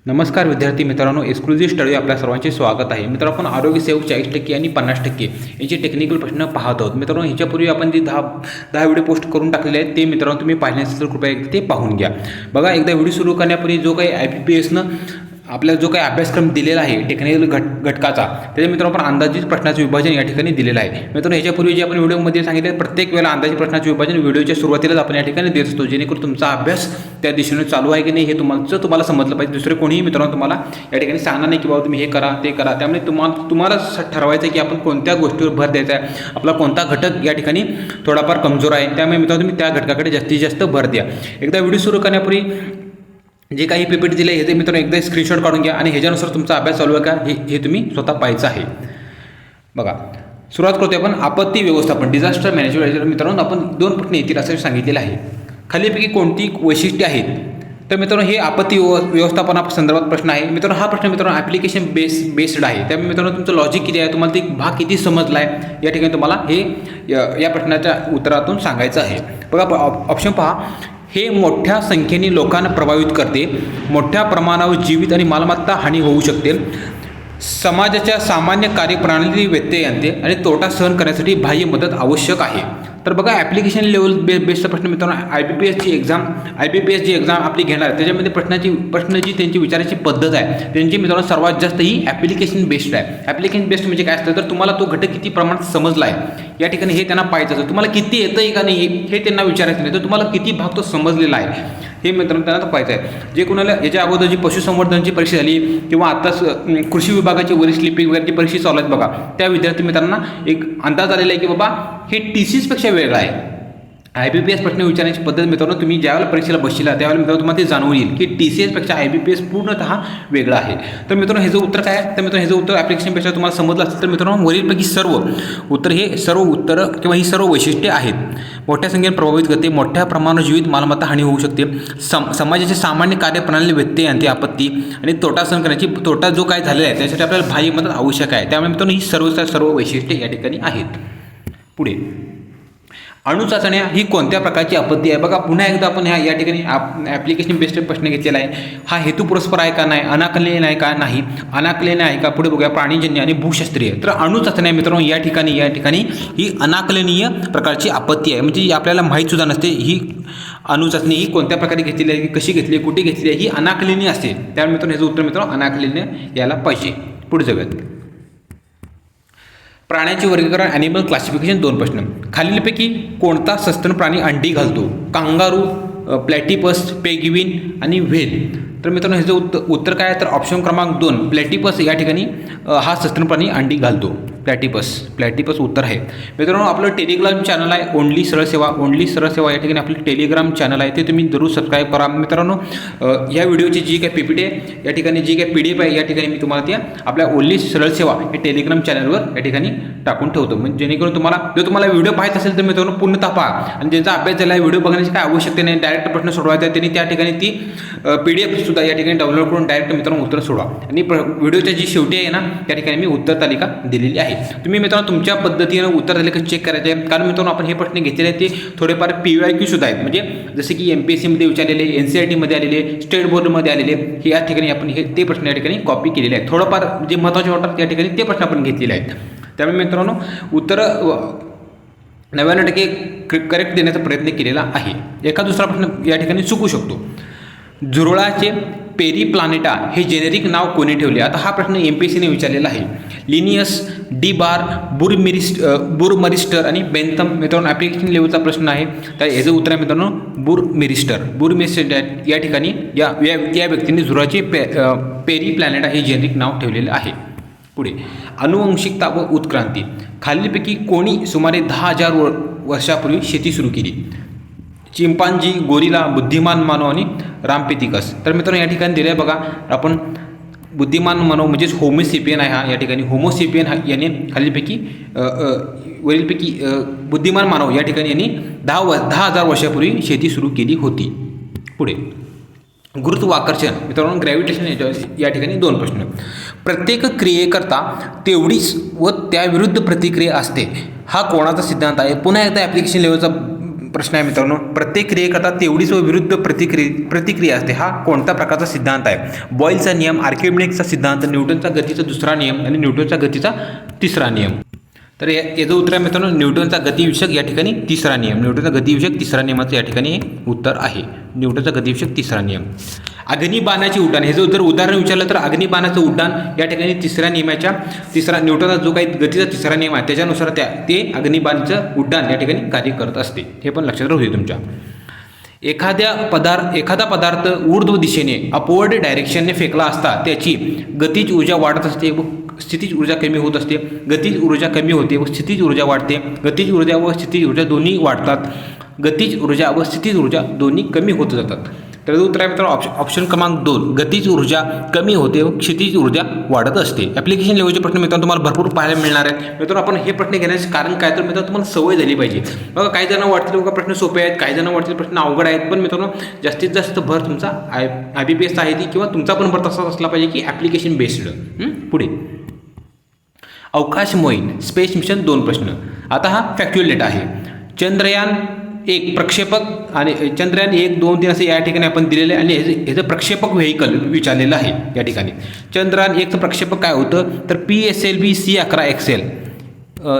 नमस्कार विद्यार्थी मित्रांनो, एक्सक्लुझिव्ह स्टडी आपल्या सर्वांचे स्वागत आहे. मित्रांनो, आपण आरोग्य सेवक 40% आणि 50% यांचे टेक्निकल प्रश्न पाहत आहोत. मित्रांनो, ह्याच्यापूर्वी आपण जे 10 व्हिडिओ पोस्ट करून टाकलेले आहेत ते मित्रांनो तुम्ही पाहिले नसेल तर कृपया एकदा ते पाहून घ्या. बघा, एकदा व्हिडिओ सुरू करण्यापूर्वी जो काही IPPSनं आपल्याला जो काही अभ्यासक्रम दिलेला आहे टेक्निकल घटकाचा, त्याच्या मित्रांनो आपण अंदाजित प्रश्नाचं विभाजन या ठिकाणी दिलेलं आहे. मित्रांनो, ह्याच्यापूर्वी जे आपण व्हिडिओमध्ये सांगितले प्रत्येक वेळेला अंदाजित प्रश्नाचे विभाजन व्हिडिओच्या सुरुवातीलाच आपण या ठिकाणी देत असतो, जेणेकरून तुमचा अभ्यास त्या दिशेने चालू आहे की नाही हे तुम्हाला समजलं पाहिजे. दुसरे कोणीही मित्रांनो तुम्हाला या ठिकाणी सांगणार नाही की बाबा तुम्ही हे करा ते करा. त्यामुळे तुम्हाला ठरवायचं आहे की आपण कोणत्या गोष्टीवर भर द्यायचा आहे, आपला कोणता घटक या ठिकाणी थोडाफार कमजोर आहे. त्यामुळे मित्रांनो तुम्ही त्या घटकाकडे जास्तीत जास्त भर द्या. एकदा व्हिडिओ सुरू करण्यापूर्वी जे काही PPT दिले हे मित्रांनो एकदा स्क्रीनशॉट काढून घ्या आणि ह्याच्यानुसार तुमचा अभ्यास चालू आहे का हे तुम्ही स्वतः पाहायचं आहे. बघा, सुरुवात करतोय आपण आपत्ती व्यवस्थापन, डिझास्टर मॅनेजमेंट. मित्रांनो, आपण 2 प्रश्न येतील असं सांगितलेलं आहे. खालीपैकी कोणती वैशिष्ट्ये आहेत? तर मित्रांनो, हे आपत्ती व्यवस्थापना संदर्भात प्रश्न आहे. मित्रांनो, हा प्रश्न मित्रांनो ॲप्लिकेशन बेस्ड आहे. त्यामुळे मित्रांनो तुमचं लॉजिक किती आहे, तुम्हाला ते भाग किती समजला आहे या ठिकाणी तुम्हाला हे या प्रश्नाच्या उत्तरातून सांगायचं आहे. बघा, ऑप्शन पहा. हे मोठ्या संख्येने लोकांना प्रभावित करते, मोठ्या प्रमाणावर जीवित आणि मालमत्ता हानी होऊ शकते, समाजाच्या सामान्य कार्यप्रणाली व्यत्यय आणते आणि तोटा सहन करण्यासाठी बाह्य मदत आवश्यक आहे. तर बघा, ॲप्लिकेशन लेवल बेस्डचा प्रश्न मित्रांनो IPPS जी एक्झाम आपली घेणार आहे त्याच्यामध्ये प्रश्न जी त्यांची विचारायची पद्धत आहे त्यांची मित्रांनो सर्वात जास्त ही ॲप्लिकेशन बेस्ड आहे. ॲप्लिकेशन बेस्ड म्हणजे काय असतं, तर तुम्हाला तो घटक किती प्रमाणात समजला आहे या ठिकाणी हे त्यांना पाहायचं असतं. तुम्हाला किती येतं आहे का नाही हे त्यांना विचारायचं नाही, तर तुम्हाला किती भाग तो समजलेला आहे हे मित्रांनो त्यांना पाहायचं आहे. जे कोणाला याच्या अगोदर जी पशुसंवर्धनची परीक्षा झाली किंवा आत्ताच कृषी विभागाची वरिष्ठ लिपिक वगैरेची परीक्षा चालू आहेत बघा, त्या विद्यार्थी मित्रांना एक अंदाज आलेला आहे की बाबा हे TCSपेक्षा वेगळं आहे. IPPS प्रश्न विचारण्याची पद्धत मित्रांनो तुम्ही ज्यावेळेला परीक्षेला बसशीला त्यावेळेला मित्रांनो तुम्हाला ते जाणवून येईल की TCSपेक्षा IPPS पूर्णतः वेगळं आहे. तर मित्रांनो, हे जो उत्तर काय आहे, तर मित्रांनो हे जो उत्तर ॲप्लिकेशनपेक्षा तुम्हाला समजलं असेल तर मित्रांनो वरीलपैकी सर्व उत्तरं किंवा ही सर्व वैशिष्ट्ये आहेत. मोठ्या संख्येने प्रभावित करते, मोठ्या प्रमाणावर जीवित मालमत्ता हानी होऊ शकते, समाजाचे सामान्य कार्यप्रणाली व्यत्यय आणते, आपत्ती आणि तोटा सहन करण्याची तोटा जो काय झालेला आहे त्यासाठी आपल्याला बाह्य मदत आवश्यक आहे. त्यामुळे मित्रांनो ही सर्व वैशिष्ट्ये या ठिकाणी आहेत. पुढे, अणुचाचण्या ही कोणत्या प्रकारची आपत्ती आहे? बघा, पुन्हा एकदा आपण या ठिकाणी ॲप्लिकेशन बेस्ड प्रश्न घेतलेला आहे. हा हेतुपुरस्पर आहे का नाही, अनाकलनीय आहे का नाही, अनाकलनीय आहे का? पुढे बघूया, प्राणीजन्य आणि भूशास्त्रीय. तर अणुचाचण्या मित्रांनो या ठिकाणी ही अनाकलनीय प्रकारची आपत्ती आहे. म्हणजे आपल्याला माहीत सुद्धा नसते ही अणुचाचणी ही कोणत्या प्रकारे घेतलेली आहे, कशी घेतली आहे, कुठे घेतली आहे, ही अनाकलनीय असते. त्यामुळे मित्रांनो याचं उत्तर मित्रांनो अनाकलनीय यायला पाहिजे. पुढे जाऊयात. प्राण्यांचे वर्गीकरण, ॲनिमल क्लासिफिकेशन. 2 प्रश्न. खालीलपैकी कोणता सस्तन प्राणी अंडी घालतो? कांगारू, प्लॅटिपस, पेंग्विन आणि व्हेल. तर मित्रांनो ह्याचं उत्तर काय आहे, तर ऑप्शन क्रमांक 2 प्लॅटिपस या ठिकाणी हा सस्तन प्राणी अंडी घालतो. प्लॅटिपस उत्तर आहे. मित्रांनो, आपलं टेलिग्राम चॅनल आहे ओनली सरळ सेवा या ठिकाणी आपलं टेलिग्राम चॅनल आहे, ते तुम्ही जरूर सबस्क्राईब करा. मित्रांनो, या व्हिडिओची जी काही PPT आहे या ठिकाणी जी काही PDF आहे या ठिकाणी मी तुम्हाला त्या आपल्या ओनली सरळ सेवा हे टेलिग्राम चॅनलवर या ठिकाणी टाकून ठेवतो. म्हणजे जेणेकरून तुम्हाला व्हिडिओ पाहायचा असेल तर मित्रांनो पूर्णतः पहा आणि ज्यांचा अभ्यास झाला आहे व्हिडिओ बघण्याची काय आवश्यकता नाही, डायरेक्ट प्रश्न सोडवायचा आहे त्यांनी त्या ठिकाणी ती PDF सुद्धा या ठिकाणी डाउनलोड करून डायरेक्ट मित्रांनो उत्तर सोडवा. आणि व्हिडिओच्या जी शेवटी आहे ना त्या ठिकाणी मी उत्तर तालिका दिलेली आहे. तुम्ही मित्रांनो तुमच्या पद्धतीनं उत्तर तालिका चेक करायचे आहे, कारण मित्रांनो आपण हे प्रश्न घेतलेले आहेत ते थोडेफार PYQ सुद्धा आहेत. म्हणजे जसे की MPSCमध्ये विचारलेले, NCERTमध्ये आलेले, स्टेट बोर्डमध्ये आलेले हे या ठिकाणी आपण ते प्रश्न या ठिकाणी कॉपी केलेले आहेत. थोडंफार जे महत्त्वाचे वाटतात या ठिकाणी ते प्रश्न आपण घेतलेले आहेत. त्यामुळे मित्रांनो उत्तर 99% करेक्ट देण्याचा प्रयत्न केलेला आहे. एका दुसरा प्रश्न या ठिकाणी चुकू शकतो. झुरळाचे पेरिप्लानेटा हे जेनेरिक नाव कोणी ठेवले? आता हा प्रश्न MPSCने विचारलेला आहे. लिनियस, डिबार, बुरमरिस्टर आणि बेंथम. मित्रांनो ॲप्लिकेशन लेवलचा प्रश्न आहे, तर याचं उत्तर आहे मित्रांनो बुरमिरिस्टर या ठिकाणी या व्यक्तीने झुरळाचे पेरिप्लानेटा हे जेनेरिक नाव ठेवलेले आहे. पुढे, अनुवंशिकता व उत्क्रांती. खालीलपैकी कोणी सुमारे 10,000 वर्षापूर्वी शेती सुरू केली? चिंपांजी, गोरिला, बुद्धिमान मानव आणि रामपेतिकस. तर मित्रांनो या ठिकाणी दिलं आहे बघा, आपण बुद्धिमान मानव म्हणजेच होमोसेपियन आहे हा या ठिकाणी. होमोसेपियन याने खालीलपैकी वरीलपैकी बुद्धिमान मानव या ठिकाणी यांनी 10,000 वर्षापूर्वी शेती सुरू केली होती. पुढे, गुरुत्वाकर्षण. मित्रांनो ग्रॅव्हिटेशन या ठिकाणी 2 प्रश्न. प्रत्येक क्रियेकरता तेवढीच व त्याविरुद्ध प्रतिक्रिया असते, हा कोणाचा सिद्धांत आहे? पुन्हा एकदा ॲप्लिकेशन लेवलचा प्रश्न आहे मित्रांनो, प्रत्येक क्रियेकरता तेवढीच व विरुद्ध प्रतिक्रिया असते, हा कोणत्या प्रकारचा सिद्धांत आहे? बॉयलचा नियम, आर्किमिडीजचा सिद्धांत, न्यूटनचा गतीचा दुसरा नियम आणि न्यूटनचा गतीचा तिसरा नियम. तर याचं उत्तर आहे मित्रांनो न्यूटनचा गतिविषयक या ठिकाणी तिसरा नियम. न्यूटनचा गतिविषयक तिसरा नियमाचं या ठिकाणी उत्तर आहे. न्यूटनचा गतिविषयक तिसरा नियम. अग्निबाणाचे उड्डाण, हे जर उदाहरण विचारलं तर अग्निबाणाचं उड्डाण या ठिकाणी तिसऱ्या नियमाच्या न्यूटनचा जो काही गतीचा तिसरा नियम आहे त्याच्यानुसार ते अग्निबाणाचं उड्डाण या ठिकाणी कार्य करत असते. हे पण लक्षात राहू दे तुमच्या. एखादा पदार्थ ऊर्ध्व दिशेने अपवर्ड डायरेक्शनने फेकला असता त्याची गतिज ऊर्जा वाढत असते व स्थितीज ऊर्जा कमी होत असते. गतिज ऊर्जा कमी होते व स्थितीज ऊर्जा वाढते. गतिज ऊर्जा व स्थितीज ऊर्जा दोन्ही वाढतात. गतिज ऊर्जा व स्थितीज ऊर्जा दोन्ही कमी होत जातात. तर उत्तर आहे मित्रांनो ऑप्शन क्रमांक 2, गतिज ऊर्जा कमी होते व क्षितिज ऊर्जा वाढत असते. ॲप्लिकेशन लेवलचे प्रश्न मित्रांनो तुम्हाला भरपूर पाहायला मिळणार आहेत. मित्रांनो आपण हे प्रश्न घेण्याचे कारण काय, तर मित्रांनो तुम्हाला सवय झाली पाहिजे. बघा काही जण वाटतील बघा प्रश्न सोपे आहेत, काही जण वाटतील प्रश्न अवघड आहेत, पण मित्रांनो जास्तीत जास्त भर तुमचा IBPS आहे ती किंवा तुमचा पण भर तसाच असला पाहिजे की ॲप्लिकेशन बेस्ड. पुढे अवकाश मोहीम स्पेस मिशन 2 प्रश्न. आता हा फॅक्च्युअल डेटा आहे. चंद्रयान 1 प्रक्षेपक आणि चंद्रयान 1, 2, 3 असे या ठिकाणी आपण दिलेले आणि ह्याचं प्रक्षेपक व्हेकल विचारलेलं आहे या ठिकाणी. चंद्रयान 1चं प्रक्षेपक काय होतं तर PSLV C11XL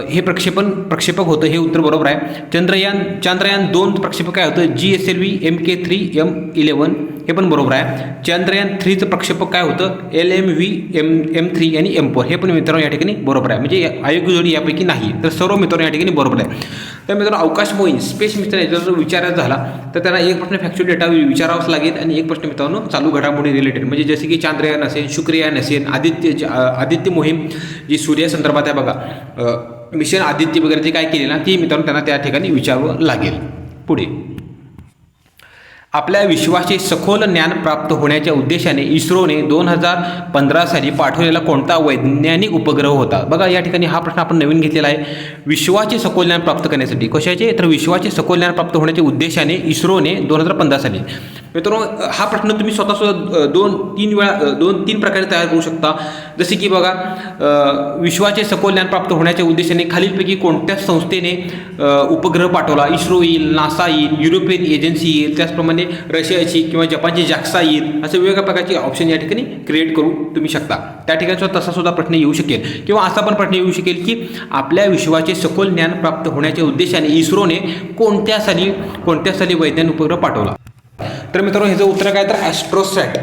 हे प्रक्षेपक होतं. हे उत्तर बरोबर आहे. चांद्रयान 2 प्रक्षेपक काय होतं GSLV MK3M11 हे पण बरोबर आहे. चांद्रयान 3चं प्रक्षेपक काय होतं LMV M3 आणि M4 हे पण मित्रांनो या ठिकाणी बरोबर आहे. म्हणजे अयोग्य जोडी यापैकी नाही. तर सर्व मित्रांनो या ठिकाणी बरोबर आहे. तर मित्रांनो अवकाश मोहीम स्पेस मिशन याचा जर विचारायचा झाला तर त्यांना एक प्रश्न फॅक्च्युअल डेटा विचारावाच लागेल आणि एक प्रश्न मित्रांनो चालू घडामोडी रिलेटेड म्हणजे जसे की चांद्रयान असेल, शुक्रयान असेल, आदित्य मोहीम जी सूर्यासंदर्भात आहे बघा, मिशन आदित्य वगैरे जे काय केले ना ती मित्रांनो त्यांना त्या ठिकाणी विचारावं लागेल. पुढे आपल्या विश्वाचे सखोल ज्ञान प्राप्त होण्याच्या उद्देशाने इस्रोने 2015 साली पाठवलेला कोणता वैज्ञानिक उपग्रह होता? बघा या ठिकाणी हा प्रश्न आपण नवीन घेतलेला आहे. विश्वाचे सखोल ज्ञान प्राप्त करण्यासाठी कशाचे तर विश्वाचे सखोल ज्ञान प्राप्त होण्याच्या उद्देशाने इस्रोने 2015 साली. मित्रांनो हा प्रश्न तुम्ही स्वतः 2-3 प्रकारे तयार करू शकता. जसे की बघा विश्वाचे सखोल ज्ञान प्राप्त होण्याच्या उद्देशाने खालीलपैकी कोणत्या संस्थेने उपग्रह पाठवला? इस्रो येईल, नासा येईल, युरोपियन एजन्सी येईल, त्याचप्रमाणे रशियाची किंवा जपानची जाक्सा येईल. असे वेगवेगळ्या प्रकारचे ऑप्शन या ठिकाणी क्रिएट करू तुम्ही शकता. त्या ठिकाणी तसा सुद्धा प्रश्न येऊ शकेल किंवा असा पण प्रश्न येऊ शकेल की आपल्या विश्वाचे सखोल ज्ञान प्राप्त होण्याच्या उद्देशाने इस्रोने कोणत्या साली वैज्ञानिक उपग्रह पाठवला? तर मित्रांनो ह्याचं उत्तर काय तर ॲस्ट्रोसॅट.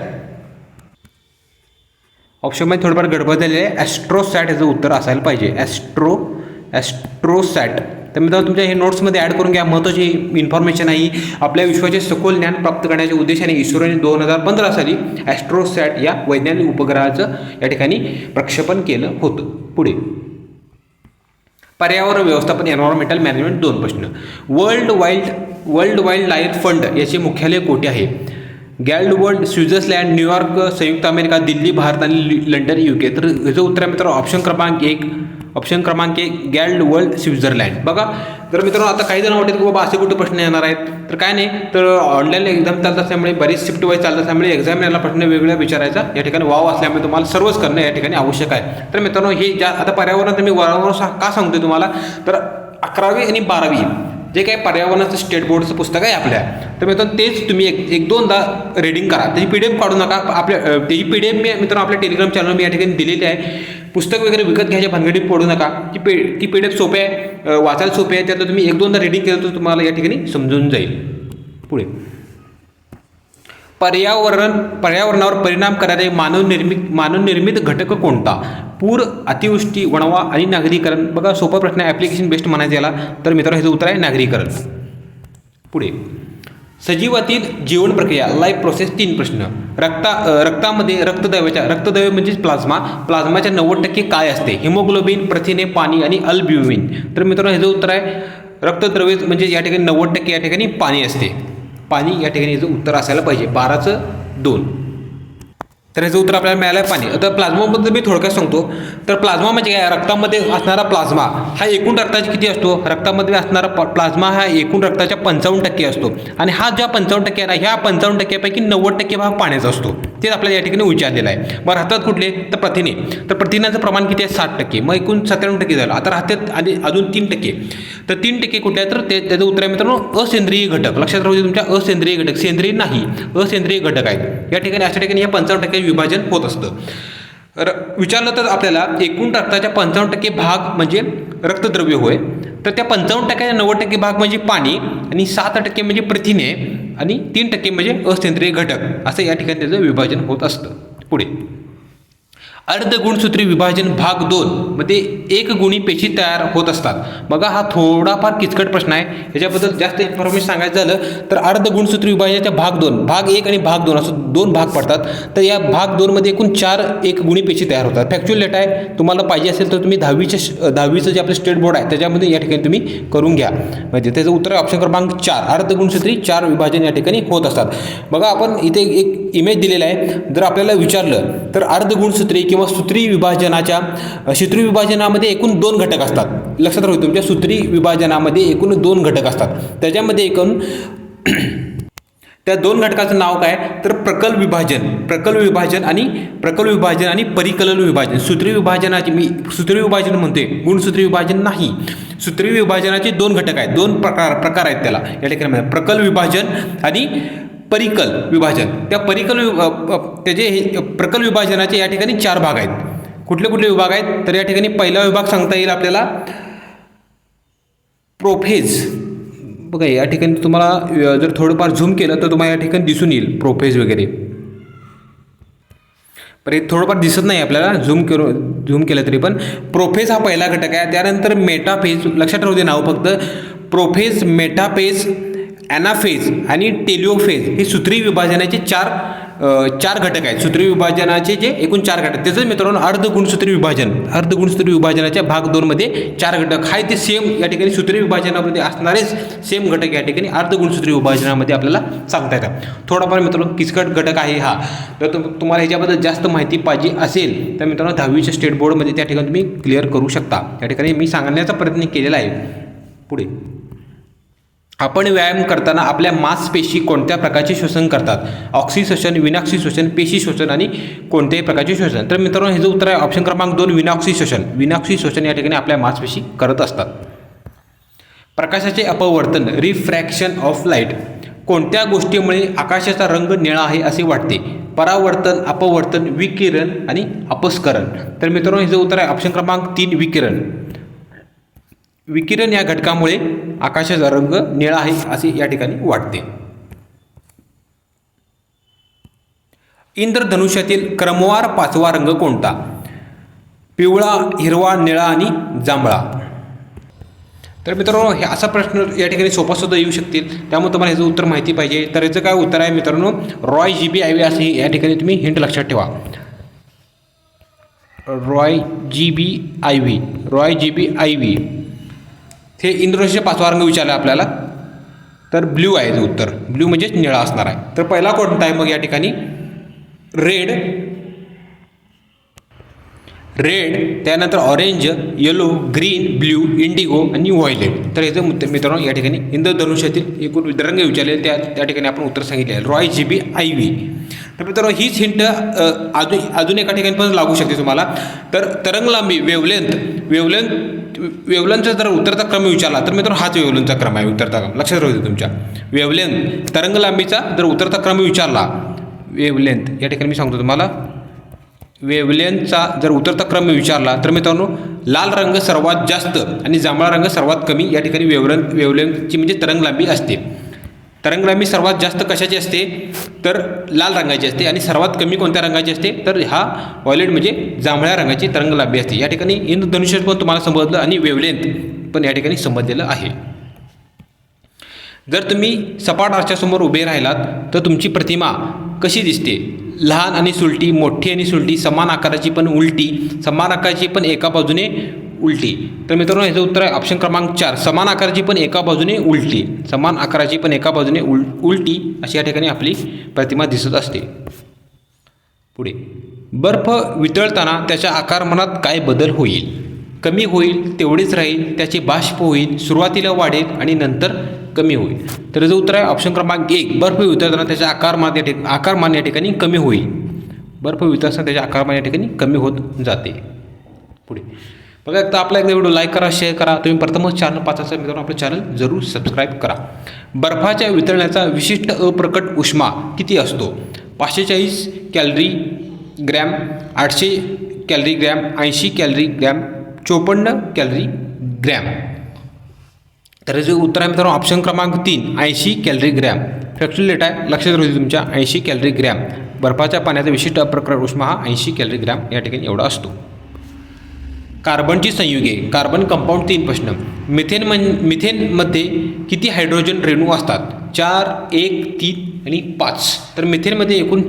ऑप्शनमध्ये थोडंफार गडबड झालेली आहे. ॲस्ट्रोसॅट ह्याचं उत्तर असायला पाहिजे. ॲस्ट्रोसॅट. तर मित्रांनो तुमच्या हे नोट्समध्ये ॲड करून घ्या. महत्त्वाची इन्फॉर्मेशन आहे. आपल्या विश्वाचे सखोल ज्ञान प्राप्त करण्याच्या उद्देशाने इस्रोने 2015 साली ॲस्ट्रोसॅट या वैज्ञानिक उपग्रहाचं या ठिकाणी प्रक्षेपण केलं होतं. पुढे पर्यावरण व्यवस्थापन एन्व्हायरमेंटल मॅनेजमेंट 2 प्रश्न. वर्ल्ड वाईल्ड लाईफ फंड याचे मुख्यालय कोठे आहे? गॅल्डवर्ल्ड, स्वित्झर्लंड, न्यूयॉर्क, संयुक्त अमेरिका, दिल्ली भारत आणि लंडन UK. तर याचं उत्तर आहे मित्रांनो ऑप्शन क्रमांक 1 गॅल्डवर्ल्ड स्वित्झर्लंड. बघा तर मित्रांनो आता काही जण वाटत की बाबा असे कुठे प्रश्न येणार आहेत तर काय नाही तर ऑनलाईन एक्झाम चालत असल्यामुळे बरीच शिफ्ट वाईज चालत असल्यामुळे एक्झामिनरला प्रश्न वेगवेगळ्या विचारायचा या ठिकाणी वाव असल्यामुळे तुम्हाला सर्वच करणं या ठिकाणी आवश्यक आहे. तर मित्रांनो हे आता पर्यावरण मी वारंवार का सांगतोय तुम्हाला तर 11वी आणि 12वी जे काही पर्यावरणाचं स्टेट बोर्डचं पुस्तक आहे आपल्या तर मित्रांनो तेच तुम्ही एक दोनदा रीडिंग करा. त्याची PDF काढू नका. त्याची PDF मी मित्रांनो आपल्या टेलिग्राम चॅनल मी या ठिकाणी दिलेली आहे. पुस्तक वगैरे विकत घ्यायच्या भानगडीत पडू नका. ती PDF सोपी आहे, वाचायला सोपी आहे. त्यातलं तुम्ही 1-2दा रीडिंग केलं तर तुम्हाला या ठिकाणी समजून जाईल. पुढे पर्यावरणावर परिणाम करणारे मानवनिर्मित घटक कोणता? पूर, अतिवृष्टी, वणवा आणि नागरीकरण. बघा सोपा प्रश्न आहे. ॲप्लिकेशन बेस्ड म्हणायचं याला. तर मित्रांनो ह्याचं उत्तर आहे नागरीकरण. पुढे सजीवातील जीवन प्रक्रिया लाईफ प्रोसेस 3 प्रश्न. रक्तामध्ये रक्तद्रव्य म्हणजे प्लाझ्माच्या 90% काय असते? हिमोग्लोबिन, प्रथिने, पाणी आणि अल्ब्युमिन. तर मित्रांनो ह्याचं उत्तर आहे रक्तद्रव्य म्हणजे या ठिकाणी 90% या ठिकाणी पाणी असते. पाणी या ठिकाणी याचं उत्तर असायला पाहिजे. 12चं 2. तर याचं उत्तर आपल्याला मिळालं आहे पाणी. आता प्लाझ्माबद्दल मी थोडक्यात सांगतो. तर प्लाझ्मा म्हणजे काय? रक्तामध्ये असणारा प्लाझ्मा हा एकूण रक्ताचा किती असतो? रक्तामध्ये असणारा प्लाझ्मा हा एकूण रक्ताच्या 55% असतो आणि हा ज्या 55% आहे ना ह्या 55%पैकी 90% भाग पाण्याचा असतो. तेच आपल्याला या ठिकाणी विचारलेलं आहे. मग राहतात कुठले तर प्रथिने. तर प्रथिनाचं प्रमाण किती आहे 60%. मग एकूण 97% झालं. आता राहतात आणि अजून 3%. तर 3% कुठे आहे तर त्याचं उत्तर आहे मित्रांनो असेंद्रिय घटक. लक्षात राहू दे तुमच्या असेंद्रिय घटक, सेंद्रिय नाही असेंद्रिय घटक आहेत. या ठिकाणी अशा ठिकाणी या 55% विभाजन होत असतं. विचारलं तर आपल्याला एकूण रक्ताच्या 55% भाग म्हणजे रक्तद्रव्य होय. तर त्या 55% 90% भाग म्हणजे पाणी आणि 7% म्हणजे प्रथिने आणि 3% म्हणजे असेंद्रिय घटक असं या ठिकाणी त्याचं विभाजन होत असतं. पुढे अर्धगुणसूत्री विभाजन भाग 2 मध्ये एक गुणी पेशी तयार होत असतात. बघा हा थोडाफार किचकट प्रश्न आहे. याच्याबद्दल जास्त इन्फॉर्मेशन सांगायचं झालं तर अर्धगुणसूत्री विभाजनाच्या भाग 2 भाग 1 आणि भाग 2 असं 2 भाग पडतात. तर या भाग 2 मध्ये एकूण 4 एक गुणी पेशी तयार होतात. फॅक्च्युअल डेटा आहे. तुम्हाला पाहिजे असेल तर तुम्ही 10वीचं जे आपलं स्टेट बोर्ड आहे त्याच्यामध्ये या ठिकाणी तुम्ही करून घ्या. म्हणजे त्याचं उत्तर ऑप्शन क्रमांक 4 अर्धगुणसूत्री 4 विभाजन या ठिकाणी होत असतात. बघा आपण इथे एक इमेज दिलेला आहे. जर आपल्याला विचारलं तर अर्धगुणसूत्री किंवा सूत्री विभाजनामध्ये एकूण 2 घटक असतात. लक्षात राहू तुमच्या सूत्री विभाजनामध्ये एकूण 2 घटक असतात. त्याच्यामध्ये एकूण त्या 2 घटकाचं नाव काय तर प्रकल विभाजन आणि परिकलन विभाजन. सूत्री विभाजन म्हणते, गुणसूत्री विभाजन नाही. सूत्री विभाजनाचे 2 घटक आहेत, 2 प्रकार आहेत त्याला या ठिकाणी प्रकल विभाजन आणि परिकल विभाजन. त्या प्रकल विभाजनाचे या ठिकाणी 4 भाग आहेत. कुठले विभाग आहेत तर या ठिकाणी पहिला विभाग सांगता येईल आपल्याला प्रोफेज. बघा या ठिकाणी तुम्हाला जर थोडंफार झूम केलं तर तुम्हाला या ठिकाणी दिसून येईल प्रोफेज वगैरे. पण हे थोडंफार दिसत नाही आपल्याला झूम केलं तरी पण. प्रोफेज हा पहिला घटक आहे. त्यानंतर मेटाफेज. लक्षात राहू दे नाव फक्त. प्रोफेज, मेटाफेज, ॲनाफेज आणि टेलिओफेज हे सूत्री विभाजनाचे 4 घटक आहेत. सूत्री विभाजनाचे जे एकूण 4 घटक त्याचं मित्रांनो अर्धगुणसूत्री विभाजनाच्या भाग 2 मध्ये 4 घटक आहे. ते सेम या ठिकाणी सूत्री विभाजनामध्ये असणारेच सेम घटक या ठिकाणी अर्धगुणसूत्री विभाजनामध्ये आपल्याला सांगता येतात. थोडाफार मित्रांनो किचकट घटक आहे हा. तर तुम्हाला ह्याच्याबद्दल जास्त माहिती पाहिजे असेल तर मित्रांनो 10वीच्या स्टेट बोर्डमध्ये त्या ठिकाणी तुम्ही क्लिअर करू शकता. या ठिकाणी मी सांगण्याचा प्रयत्न केलेला आहे. पुढे आपण व्यायाम करताना आपल्या मांसपेशी कोणत्या प्रकारचे श्वसन करतात. ऑक्सिशोषण, विनाऑक्सिशोषण, पेशी शोषण आणि कोणत्याही प्रकारचे शोषण. तर मित्रांनो हे जे उत्तर आहे ऑप्शन क्रमांक 2 विनाऑक्सिशोषण या ठिकाणी आपल्या मांसपेशी करत असतात. प्रकाशाचे अपवर्तन रिफ्रॅक्शन ऑफ लाईट. कोणत्या गोष्टीमुळे आकाशाचा रंग निळा आहे असे वाटते. परावर्तन, अपवर्तन, विकिरण आणि अपस्करण. तर मित्रांनो हे जे उत्तर आहे ऑप्शन क्रमांक 3 विकिरण या घटकामुळे आकाशाचा रंग निळा आहे असे या ठिकाणी वाटते. इंद्रधनुष्यातील क्रमवार 5वा रंग कोणता. पिवळा, हिरवा, निळा आणि जांभळा. तर मित्रांनो हे असा प्रश्न या ठिकाणी सोपा सुद्धा येऊ शकतील. त्यामुळे तुम्हाला ह्याचं उत्तर माहिती पाहिजे. तर याचं काय उत्तर आहे मित्रांनो रॉय GB आयव्ही असे या ठिकाणी तुम्ही हिंट लक्षात ठेवा. रॉय GB आयव्ही हे इंद्रधनुष्याचा 5वा रंग विचारला आपल्याला. तर ब्ल्यू आहे उत्तर. ब्ल्यू म्हणजेच निळा असणार आहे. तर पहिला कोणता आहे मग या ठिकाणी रेड, त्यानंतर orange, yellow, green, blue, Indigo आणि व्हायलेट. तर याचं मित्रांनो या ठिकाणी इंद्रधनुष्यातील एकूण रंग विचारले त्या ठिकाणी आपण उत्तर सांगितले आहे रॉय GB आयव्ही. तर मित्रांनो हीच हिंट अजून एका ठिकाणी पण लागू शकते तुम्हाला. तर तरंगलांबी वेवलेंथचा जर उत्तरचा क्रम विचारला तर मित्रांनो हाच वेवलेंथचा क्रम आहे उत्तरचा क्रम. लक्षात राहू दे तुमच्या. वेवलेंथ तरंगलांबीचा जर उत्तरचा क्रम विचारला वेवलेंथ या ठिकाणी मी सांगतो तुम्हाला वेवलेंथचा जर उतरता क्रम विचारला तर मित्रांनो लाल रंग सर्वात जास्त आणि जांभळा रंग सर्वात कमी या ठिकाणी वेवलेंथची म्हणजे तरंगलांबी असते. तरंगलांबी सर्वात जास्त कशाची असते तर लाल रंगाची असते आणि सर्वात कमी कोणत्या रंगाची असते तर हा व्हायलेट म्हणजे जांभळ्या रंगाची तरंगलांबी असते. या ठिकाणी इंद्रधनुष्य पण तुम्हाला समजलं आणि वेवलेंथ पण या ठिकाणी समजलेलं आहे. जर तुम्ही सपाट आरशासमोर उभे राहिलात तर तुमची प्रतिमा कशी दिसते. लहान आणि सुलटी, मोठी आणि सुलटी, समान आकाराची पण उलटी, समान आकाराची पण एका बाजूने उलटी. तर मित्रांनो ह्याचं उत्तर आहे ऑप्शन क्रमांक 4 समान आकाराची पण एका बाजूने उलटी. समान आकाराची पण एका बाजूने उलटी अशी या ठिकाणी आपली प्रतिमा दिसत असते. पुढे बर्फ वितळताना त्याच्या आकारमानात काय बदल होईल. कमी होईल, तेवढेच राहील, त्याचे बाष्प होईल, सुरुवातीला वाढेल आणि नंतर कमी होईल. तर याचं उत्तर आहे ऑप्शन क्रमांक 1 बर्फ वितळताना त्याच्या आकारमान या ठिकाणी कमी होईल. बर्फ वितळताना त्याच्या आकारमान या ठिकाणी कमी होत जाते. पुढे बघा, एकदा आपला एकदा व्हिडिओ लाईक करा, शेअर करा. तुम्ही प्रथमच चॅनल पाहत असाल मित्रांनो आपलं चॅनल जरूर सबस्क्राईब करा. बर्फाच्या वितळण्याचा विशिष्ट अप्रकट उष्मा किती असतो? 540 calorie gram, 800 calorie gram, 80 calorie gram, 54 calorie gram. तर जे उत्तर आहे मित्रांनो ऑप्शन क्रमांक 3 80 कॅलरी ग्रॅम. फॅक्च्युअल डेटा आहे, लक्षात राहू दे तुमच्या 80 कॅलरी ग्रॅम. बर्फाच्या पाण्याचा विशिष्ट अप्रकट उष्मा हा 80 कॅलरी ग्रॅम या ठिकाणी एवढा असतो. कार्बनची संयुगे, कार्बन कंपाऊंड 3 प्रश्न. मिथेनमध्ये किती हायड्रोजन रेणू असतात? 4, 1, 3 आणि 5. तर मिथेनमध्ये एकूण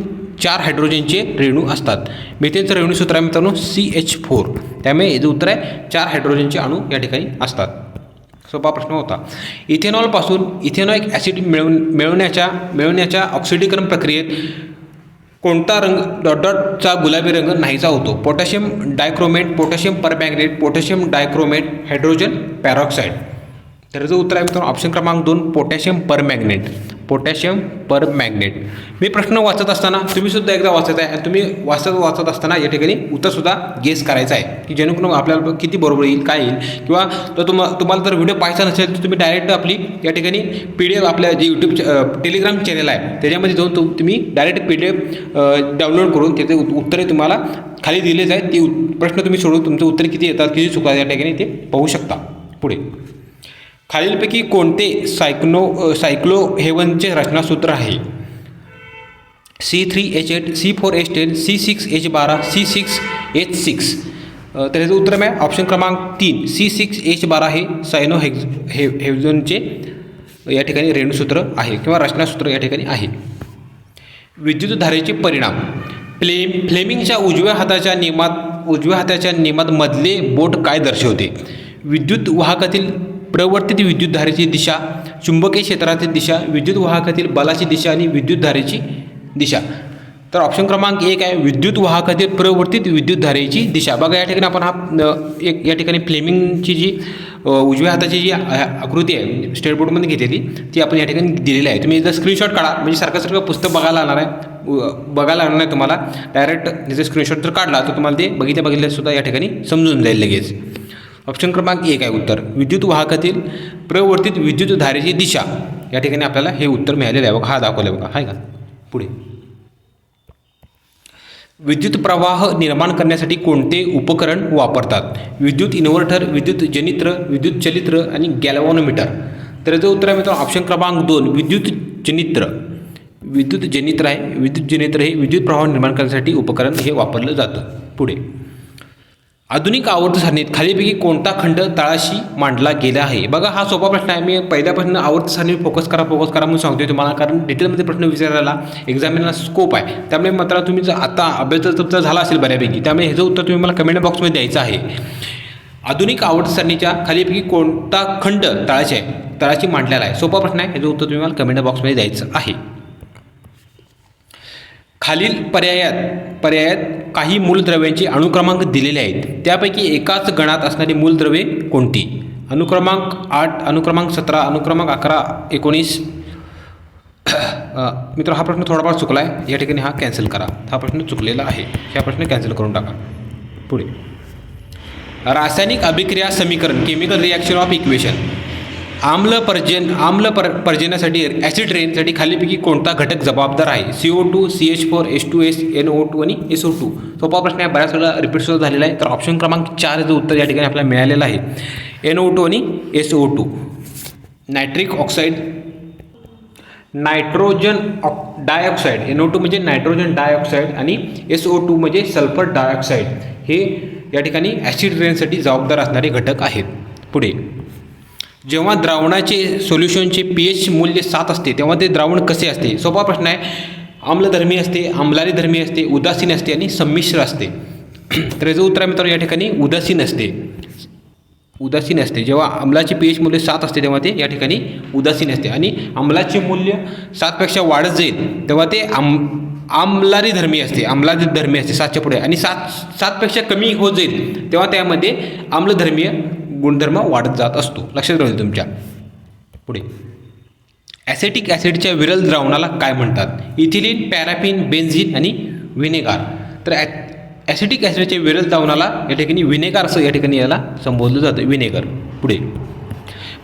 4 हायड्रोजनचे रेणू असतात. मिथेनचं रेणू सूत्र आहे मित्रांनो CH4. त्यामुळे जे उत्तर आहे 4 हायड्रोजनचे अणू या ठिकाणी असतात. सोपा प्रश्न होता. इथेनॉलपासून इथेनॉइक ॲसिड मिळवण्याच्या ऑक्सिडीकरण प्रक्रियेत कोणता रंग डॉटचा गुलाबी रंग नाहीसा होतो? Potassium dichromate, potassium permanganate, potassium dichromate, hydrogen peroxide. तर जो उत्तर आहे मित्रांनो ऑप्शन क्रमांक 2 पोटॅशियम परमॅग्नेट. पोटॅशियम परमॅग्नेट. मी प्रश्न वाचत असताना तुम्ही सुद्धा एकदा वाचत आहे आणि तुम्ही वाचत असताना या ठिकाणी उत्तरसुद्धा गेस करायचं आहे की जेणेकरून आपल्याला किती बरोबर येईल, काय येईल. किंवा तर तुम्हाला जर व्हिडिओ पाहायचा नसेल तर तुम्ही डायरेक्ट आपली या ठिकाणी PDF आपल्या जे यूट्यूब टेलिग्राम चॅनल आहे त्याच्यामध्ये जाऊन तुम्ही डायरेक्ट PDF डाउनलोड करून त्याचे उत्तरे तुम्हाला खाली दिलेच आहे. ती प्रश्न तुम्ही सोडून तुमचं उत्तर किती येतात, किती चुका या ठिकाणी ते पाहू शकता. पुढे खालीलपैकी कोणते सायक्लोहेवनचे रचनासूत्र आहे? C3H8, C4H10, C6H12, C6H6. तर याचं उत्तर आहे ऑप्शन क्रमांक 3 C6H12 हे सायक्लोहेवनचे या ठिकाणी रेणूसूत्र आहे किंवा रचनासूत्र या ठिकाणी आहे. विद्युतधारेचे परिणाम. फ्लेमिंगच्या उजव्या हाताच्या नियमात मधले बोट काय दर्शवते? विद्युत वाहकातील प्रवर्तित विद्युतधारेची दिशा, चुंबकीय क्षेत्रातील दिशा, विद्युत वाहकातील बलाची दिशा आणि विद्युतधारेची दिशा. तर ऑप्शन क्रमांक 1 आहे विद्युत वाहकातील प्रवर्तित विद्युतधारेची दिशा. बघा या ठिकाणी आपण या ठिकाणी फ्लेमिंगची जी उजव्या हाताची जी आकृती आहे स्टेट बोर्डमध्ये घेतलेली ती आपण या ठिकाणी दिलेली आहे. तुम्ही जर स्क्रीनशॉट काढा म्हणजे सारखं पुस्तक बघायला लागणार नाही तुम्हाला. डायरेक्ट त्याचा स्क्रीनशॉट जर काढला तर तुम्हाला ते बघितल्यासुद्धा या ठिकाणी समजून जाईल लगेच. ऑप्शन क्रमांक 1 आहे उत्तर विद्युत वाहकातील प्रवर्तित विद्युतधारेची दिशा. या ठिकाणी आपल्याला हे उत्तर मिळालेलं आहे. बघा हा दाखवलं बघा आहे का. पुढे विद्युत प्रवाह निर्माण करण्यासाठी कोणते उपकरण वापरतात? विद्युत इन्व्हर्टर, विद्युत जनित्र, विद्युत चलित्र आणि गॅल्व्हॅनोमीटर. तर याचं उत्तर आहे मित्रांनो ऑप्शन क्रमांक 2 विद्युत जनित्र आहे. विद्युत जनित्र हे विद्युत प्रवाह निर्माण करण्यासाठी उपकरण हे वापरलं जातं. पुढे आधुनिक आवर्त सारणीत खालीपैकी कोणता खंड तळाशी मांडला गेला आहे? बघा हा सोपा प्रश्न आहे. मी पहिल्यापासून आवर्त सारणी फोकस करा म्हणून सांगतोय तुम्हाला, कारण डिटेलमध्ये प्रश्न विचारायला एक्झामिनरला स्कोप आहे. त्यामुळे मात्र तुम्ही जर आता अभ्यास जर तुमचा झाला असेल बऱ्यापैकी, त्यामुळे ह्याचं उत्तर तुम्ही मला कमेंट बॉक्समध्ये द्यायचं आहे. आधुनिक आवर्त सारणीच्या खालीपैकी कोणता खंड तळाशी मांडलेला आहे? सोपा प्रश्न आहे. ह्याचं उत्तर तुम्ही मला कमेंट बॉक्समध्ये द्यायचं आहे. खालील पर्यायात काही मूलद्रव्यांचे अणुक्रमांक दिलेले आहेत. त्यापैकी एकाच गणात असणारी मूलद्रव्ये कोणती? अनुक्रमांक 8, अनुक्रमांक 17, अनुक्रमांक 11, 19. मित्र हा प्रश्न थोडाफार चुकला आहे. या ठिकाणी हा कॅन्सल करा. हा प्रश्न चुकलेला आहे. हा प्रश्न कॅन्सल करून टाका. पुढे रासायनिक अभिक्रिया समीकरण केमिकल रिॲक्शन ऑफ इक्वेशन. आम्ल पर्जन्यासाठी ॲसिड रेनसाठी खालीपैकी कोणता घटक जबाबदार आहे? CO2, CH4, H2S, NO2 आणि SO2. सोपा प्रश्न आहे. बऱ्याच वेळा रिपीटसुद्धा झालेला आहे. तर ऑप्शन क्रमांक 4 जो उत्तर या ठिकाणी आपल्याला मिळालेलं आहे NO2 आणि SO2. Nitric oxide, nitrogen dioxide. NO2 म्हणजे नायट्रोजन डायऑक्साईड आणि SO2 म्हणजे सल्फर डायऑक्साईड हे या ठिकाणी ॲसिड रेनसाठी जबाबदार असणारे घटक आहेत. पुढे जेव्हा द्रावणाचे सोल्युशनचे pH मूल्य 7 असते तेव्हा ते द्रावण कसे असते? सोपा प्रश्न आहे. आम्लधर्मी असते, आम्लारीधर्मी असते, उदासीन असते आणि संमिश्र असते. तर याचं उत्तर आहे मित्रांनो या ठिकाणी उदासीन असते. जेव्हा आम्लाचे pH मूल्य 7 असते तेव्हा ते या ठिकाणी उदासीन असते आणि आम्लाचे मूल्य 7पेक्षा वाढत जाईल तेव्हा ते आम्लारीधर्मी असते 7च्या पुढे, आणि 7पेक्षा कमी होत जाईल तेव्हा त्यामध्ये आम्लधर्मीय गुणधर्म वाढत जात असतो. लक्षात राहू दे तुमच्या. पुढे ॲसेटिक ॲसिडच्या विरल द्रावणाला काय म्हणतात? इथिलीन, पॅराफिन, बेन्झीन आणि व्हिनेगार. तर ॲसिटिक ॲसिडच्या विरल द्रावणाला या ठिकाणी विनेगर असं या ठिकाणी याला संबोधलं जातं, विनेगर. पुढे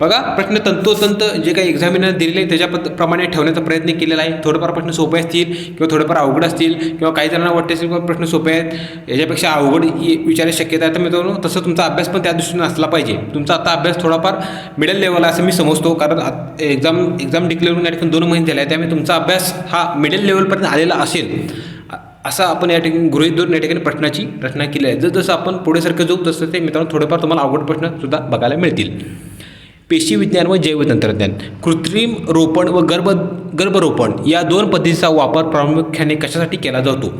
बघा, प्रश्न तंतोतंत जे काही एक्झामिनर दिलेले आहे त्याच्या प्रमाणे ठेवण्याचा प्रयत्न केलेला आहे. थोडेफार प्रश्न सोपे असतील किंवा थोडेफार अवघड असतील किंवा काही जणांना वाटते असेल किंवा प्रश्न सोपे आहेत, याच्यापेक्षा अवघड विचारायची शक्यता आहे. तर मित्रांनो, तसं तुमचा अभ्यास पण त्या दृष्टीने असला पाहिजे. तुमचा आता अभ्यास थोडाफार मिडल लेवल असं मी समजतो, कारण एक्झाम डिक्लेअर होऊन या ठिकाणी 2 महिने झाले आहे. त्यामुळे तुमचा अभ्यास हा मिडल लेवलपर्यंत आलेला असेल असं आपण या ठिकाणी गृहीत धरून या ठिकाणी प्रश्नाची रचना केली आहे. जसं आपण पुढे सारखं जाऊ तसं ते मित्रांनो थोडेफार तुम्हाला अवघड प्रश्नसुद्धा बघायला मिळतील. पेशीविज्ञान व जैवतंत्रज्ञान. कृत्रिम रोपण व गर्भरोपण या 2 पद्धतीचा वापर प्रामुख्याने कशासाठी केला जातो?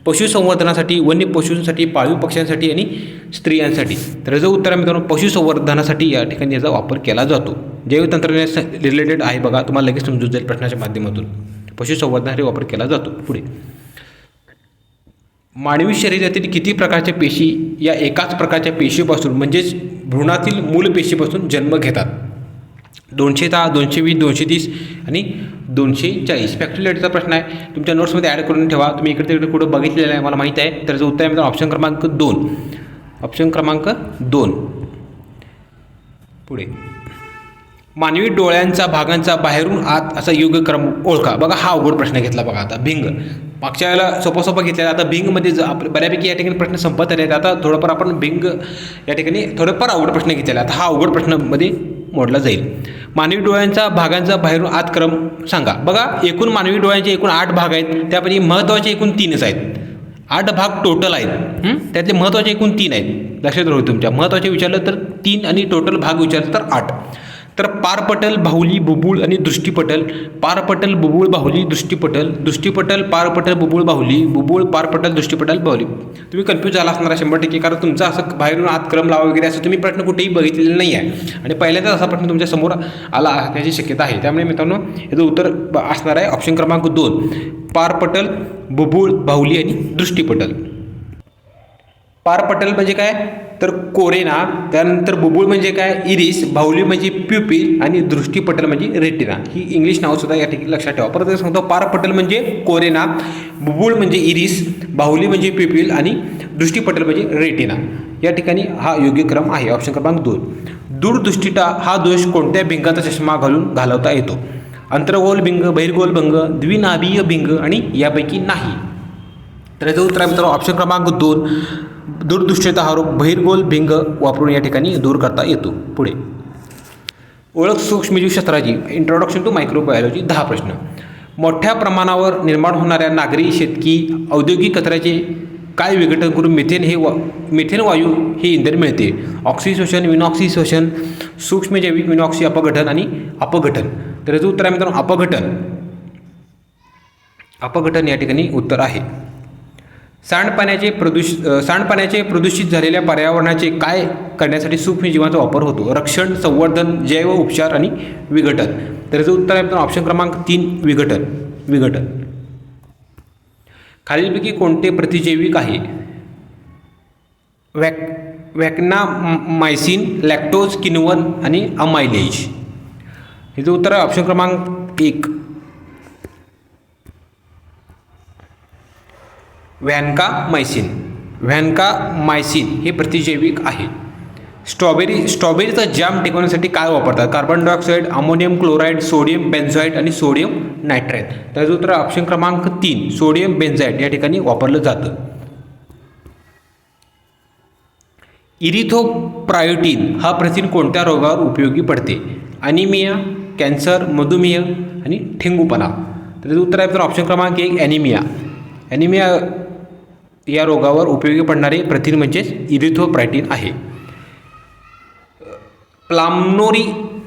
पशुसंवर्धनासाठी, वन्य पशूंसाठी, पाळीव पक्ष्यांसाठी आणि स्त्रियांसाठी. तर याचं उत्तर आहे मित्रांनो पशुसंवर्धनासाठी या ठिकाणी याचा वापर केला जातो. जैवतंत्रज्ञान रिलेटेड आहे बघा, तुम्हाला लगेच समजून जाईल प्रश्नाच्या माध्यमातून. पशुसंवर्धनासाठी वापर केला जातो. पुढे मानवी शरीरातील किती प्रकारच्या पेशी या एकाच प्रकारच्या पेशीपासून म्हणजेच भ्रूणातील मूल पेशीपासून जन्म घेतात? 210, 220, 230 आणि 240. फॅक्टरीलेटचा प्रश्न आहे, तुमच्या नोट्समध्ये ॲड करून ठेवा. तुम्ही इकडे तिकडे कुठं बघितलेलं आहे मला माहीत आहे. तर उत्तर आहे ऑप्शन क्रमांक 2. ऑप्शन क्रमांक 2. पुढे मानवी डोळ्यांचा भागांचा बाहेरून आत असा योग्य क्रम ओळखा. बघा, हा अवघड प्रश्न घेतला बघा. आता भिंग मागच्या वेळेला सोपा घेतलेला, आता भिंगमध्ये आपल्या बऱ्यापैकी या ठिकाणी प्रश्न संपत आले आहेत. आता थोडंफार आपण भिंग या ठिकाणी थोडंफार अवघड प्रश्न घेतलेला. आता हा अवघड प्रश्नामध्ये मोडला जाईल. मानवी डोळ्यांचा भागांचा बाहेरून आत क्रम सांगा. बघा, एकूण मानवी डोळ्यांचे एकूण 8 भाग आहेत, त्यापैकी महत्त्वाचे एकूण 3च आहेत. 8 भाग टोटल आहेत, त्यातले महत्त्वाचे एकूण 3 आहेत. लक्षात राहू तुमच्या. महत्त्वाचे विचारलं तर 3 आणि टोटल भाग विचारलं तर 8. तर पारपटल, बाहुली, बुबुळ आणि दृष्टीपटल. पारपटल, बुबुळ, बाहुली, दृष्टीपटल. दृष्टीपटल, पारपटल, बुबुळ, बाहुली. बुबुळ, पारपटल, दृष्टीपटल, बाहुली. तुम्ही कन्फ्यूज झाला असणार 100%, कारण तुमचा असं बाहेरून आत क्रम लावा वगैरे असं तुम्ही प्रश्न कुठेही बघितलेला नाही आहे आणि पहिल्यांदाच असा प्रश्न तुमच्या समोर आला असण्याची शक्यता आहे. त्यामुळे मित्रांनो याचं उत्तर असणार आहे ऑप्शन क्रमांक 2. पारपटल, बुबुळ, बाहुली आणि दृष्टीपटल. पारपटल म्हणजे काय तर कोरेना, त्यानंतर बुबुळ म्हणजे काय इरिस, बाहुली म्हणजे प्युपिल आणि दृष्टीपटल म्हणजे रेटिना. ही इंग्लिश नावसुद्धा या ठिकाणी लक्षात ठेवा. परत सांगतो, पारपटल म्हणजे कोरेना, बुबुळ म्हणजे इरिस, बाहुली म्हणजे प्युपिल आणि दृष्टीपटल म्हणजे रेटिना. या ठिकाणी हा योग्य क्रम आहे ऑप्शन क्रमांक 2. दूरदृष्टिता हा दोष कोणत्या भिंगाचा चष्मा घालवता येतो? अंतर्गोल भिंग, बहिर्गोल भिंग, द्विनाभीय भिंग आणि यापैकी नाही. तर याचं उत्तर आहे मित्रांनो ऑप्शन क्रमांक 2. दूरदृष्टिता हा रोग बहिर्गोल भिंग वापरून या ठिकाणी दूर करता येतो. पुढे ओळख सूक्ष्मजीवशास्त्राची. Introduction to microbiology. 10 प्रश्न. मोठ्या प्रमाणावर निर्माण होणाऱ्या नागरी, शेतकी, औद्योगिक कचऱ्याचे काय विघटन करून मिथेन वायू हे इंधन मिळते? ऑक्सिशोषण, विनॉक्सिशोषण, सूक्ष्मजैविक विनॉक्सी अपघटन आणि अपघटन. तर याचं उत्तर आहे मित्रांनो अपघटन या ठिकाणी उत्तर आहे. सांडपाण्याचे प्रदूषित झालेल्या पर्यावरणाचे काय करण्यासाठी सूक्ष्मजीवांचा वापर होतो? रक्षण, संवर्धन, जैव उपचार आणि विघटन. तर याचं उत्तर आहे ऑप्शन क्रमांक 3. विघटन. खालीलपैकी कोणते प्रतिजैविक आहे? व्हॅक्नामायसिन, लॅक्टोज, किण्वन आणि अमायलेज. याचं उत्तर आहे ऑप्शन क्रमांक 1. व्हॅनकामायसिन हे प्रतिजैविक आहे. स्ट्रॉबेरीचा जॅम टिकवण्यासाठी काय वापरतात? Carbon dioxide, ammonium chloride, sodium benzoate आणि सोडियम नायट्राईट. त्याचं उत्तर ऑप्शन क्रमांक 3. सोडियम बेन्झाईड या ठिकाणी वापरलं जातं. इरिथ्रोपायोटिन हा प्रथिन कोणत्या रोगावर उपयोगी पडते? अनिमिया, कॅन्सर, मधुमेह आणि ठिंगूपणा. त्याचं उत्तर आहे ऑप्शन क्रमांक 1. ॲनिमिया या रोगावर उपयोगी पडणारे प्रथिन म्हणजेच इरिथ्रोपायोटिन आहे. प्लामोरी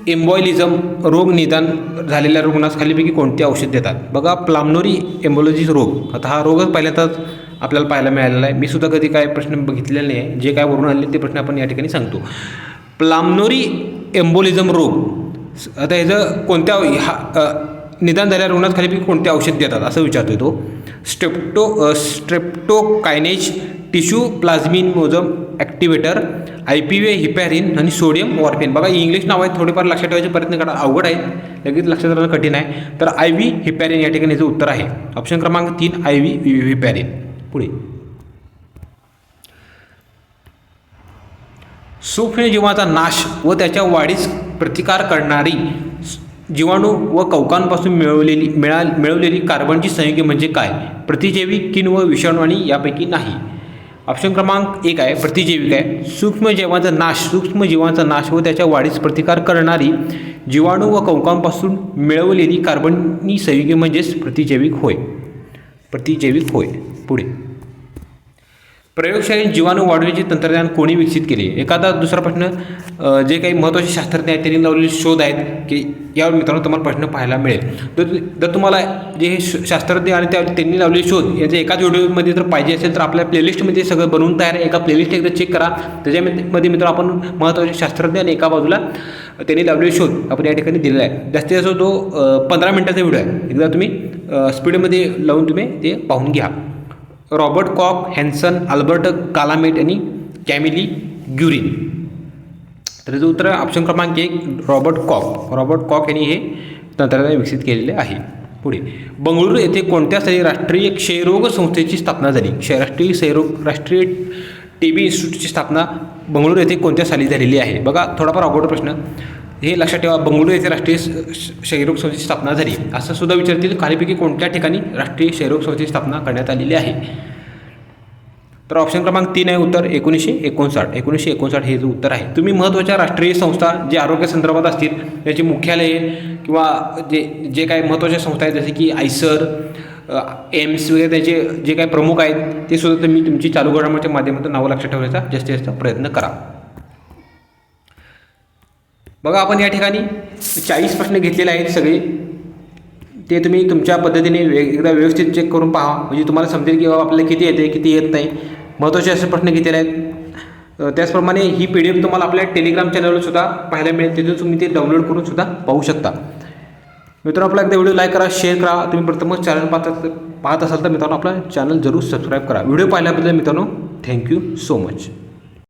एम्बॉलिझम रोग निदान झालेल्या रुग्णास खालीपैकी कोणते औषध देतात? बघा, प्लामोरी एम्बॉलिझम रोग, आता हा रोगच पहिल्यांदाच आपल्याला पाहायला मिळालेला आहे. मी सुद्धा कधी काय प्रश्न बघितलेले नाही आहे. जे काय वरून आले ते प्रश्न आपण या ठिकाणी सांगतो. प्लामोरी एम्बॉलिझम रोग, आता ह्याचं कोणत्या निदान झालेल्या रुग्णास खालीपैकी कोणते औषध देतात असं विचारतोय तो. स्ट्रेप्टोकायनेज, टिश्यू प्लाझ्मिनोजम ॲक्टिवेटर, IPV, हिपॅरिन आणि सोडियम वॉर्फिन. बघा, इंग्लिश नाव आहेत, थोडेफार लक्षात ठेवायचे प्रयत्न करा. अवघड आहेत, लगेच लक्षात राहणं कठीण आहे. तर IV हिपॅरिन या ठिकाणी याचं उत्तर आहे ऑप्शन क्रमांक 3. IV heparin. पुढे सूक्ष्मजीवांचा नाश व त्याच्या वाढीस प्रतिकार करणारी जीवाणू व कवकांपासून मिळवलेली कार्बनची संयुगे म्हणजे काय? प्रतिजैविक, किण्व, विषाणू आणि यापैकी नाही. ऑप्शन क्रमांक 1 आहे प्रतिजैविक आहे. सूक्ष्मजीवांचा नाश व त्याच्या वाढीस प्रतिकार करणारी जीवाणू व कवकांपासून मिळवलेली कार्बनची संयुगे म्हणजेच प्रतिजैविक होय. प्रतिजैविक होय. पुढे प्रयोगशाळेत जीवाणू वाढवण्याचे तंत्रज्ञान कोणी विकसित केले? एखादा दुसरा प्रश्न जे काही महत्त्वाचे शास्त्रज्ञ आहेत त्यांनी लावलेले शोध आहेत की यावर मित्रांनो तुम्हाला प्रश्न पाहायला मिळेल. जर तुम्हाला जे हे शास्त्रज्ञ आणि त्यांनी लावलेले शोध याच्या एकाच व्हिडिओमध्ये जर पाहिजे असेल तर आपल्या प्लेलिस्टमध्ये सगळं बनवून तयार आहे. एका प्लेलिस्ट एकदा चेक करा. त्याच्यामध्ये मित्र आपण महत्त्वाचे शास्त्रज्ञ आणि एका बाजूला त्यांनी लावलेले शोध आपण या ठिकाणी दिलेला आहे. जास्तीत जास्त तो 15 मिनिटाचा व्हिडिओ आहे. एकदा तुम्ही स्पीडमध्ये लावून तुम्ही ते पाहून घ्या. रॉबर्ट कॉक, हॅन्सन, अल्बर्ट कालामेट आणि कॅमिली ग्युरिन. तर त्याचं उत्तर ऑप्शन क्रमांक 1 रॉबर्ट कॉक यांनी हे तंत्रज्ञान विकसित केलेले आहे. पुढे बंगळुरू येथे कोणत्या साली राष्ट्रीय क्षयरोग संस्थेची स्थापना झाली? राष्ट्रीय टीबी इन्स्टिट्यूटची स्थापना बंगळुरू येथे कोणत्या साली झालेली आहे? बघा थोडाफार अवघड प्रश्न हे लक्षात ठेवा. बंगळुरू येथे राष्ट्रीय क्षयरोग संस्थेची स्थापना झाली असं सुद्धा विचारतील. खालीपैकी कोणत्या ठिकाणी राष्ट्रीय क्षयरोग संस्थेची स्थापना करण्यात आलेली आहे? तर ऑप्शन क्रमांक 3 आहे उत्तर 1959 हे जे उत्तर आहे. तुम्ही महत्त्वाच्या राष्ट्रीय संस्था जे आरोग्यासंदर्भात असतील त्याची मुख्यालये किंवा जे काही महत्त्वाच्या संस्था आहेत जसे की आयसर, एम्स वगैरे त्याचे जे काही प्रमुख आहेत ते सुद्धा तुम्ही तुमची चालू घडामोडीच्या माध्यमातून नावं लक्षात ठेवण्याचा जास्तीत जास्त प्रयत्न करा. बघा आपण या ठिकाणी 40 प्रश्न घेतलेले आहेत सगळे. ते तुम्ही तुमच्या पद्धतीने एकदा व्यवस्थित चेक करून पहा म्हणजे तुम्हाला समजेल की बाबा आपल्याला किती येते किती येत नाही. महत्त्वाचे असे प्रश्न घेतलेले आहेत. त्याचप्रमाणे ही PDF तुम्हाला आपल्या टेलिग्राम चॅनलवर सुद्धा पाहायला मिळेल. तिथून तुम्ही ते डाउनलोड करून सुद्धा पाहू शकता. मित्रांनो आपला एकदा व्हिडिओ लाईक करा, शेअर करा. तुम्ही प्रथमच चॅनल पाहत असाल तर मित्रांनो आपला चॅनल जरूर सबस्क्राईब करा. व्हिडिओ पाहिल्याबद्दल मित्रांनो थँक्यू सो मच.